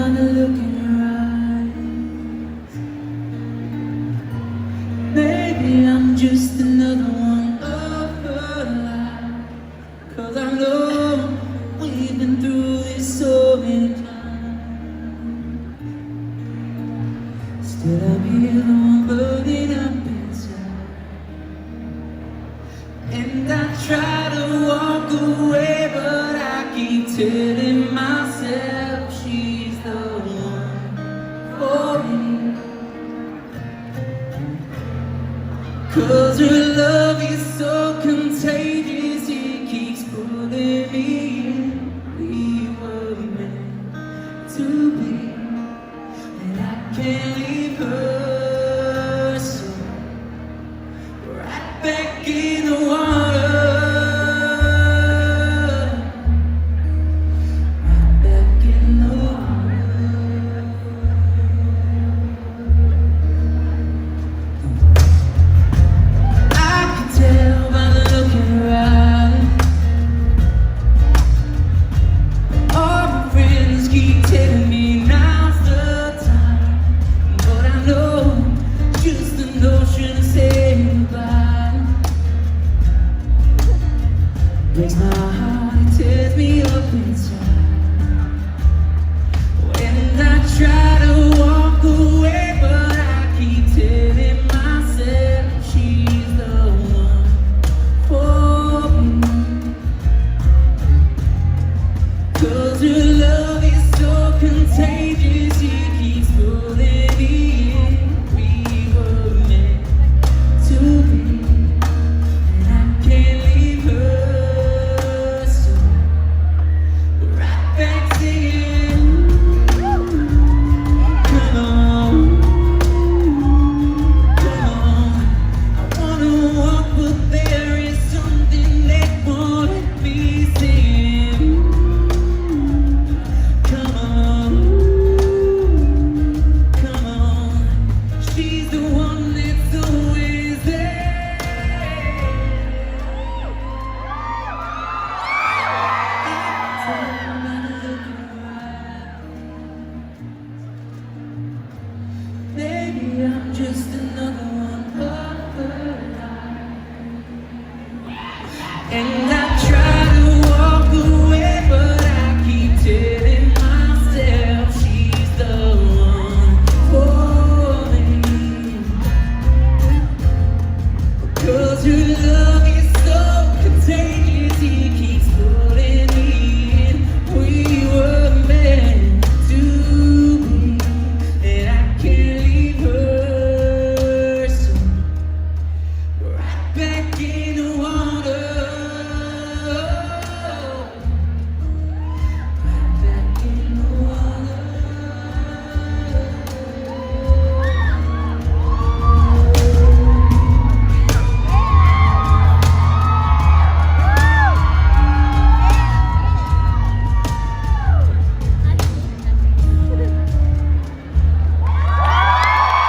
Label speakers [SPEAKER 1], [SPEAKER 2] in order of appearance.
[SPEAKER 1] by the look in your eyes. Maybe I'm just another one of her lies. 'Cause I know we've been through this so many times. Still I'm here, the one burning up inside. And I try to walk away, but I keep telling myself she's the one for me. 'Cause her love is so contagious, it keeps pulling me in. We were meant to be, and I can't leave her, so right back in the water. Right back in the water. I can tell by the look in her eyes. All my friends keep telling me now's the time, but I know just the notion of saying goodbye breaks my heart, it tears me up inside. When I try to walk away, but I keep telling myself she's the one for me. 'Cause her love is so contagious, it keeps pulling me in. We were meant to be, and I can't leave her, so right back singing. Come on, come on. I wanna walk, but there is something that won't let me sing. Come on, come on. She's the one that's always there. I can tell by the look in her eyes. Maybe I'm just another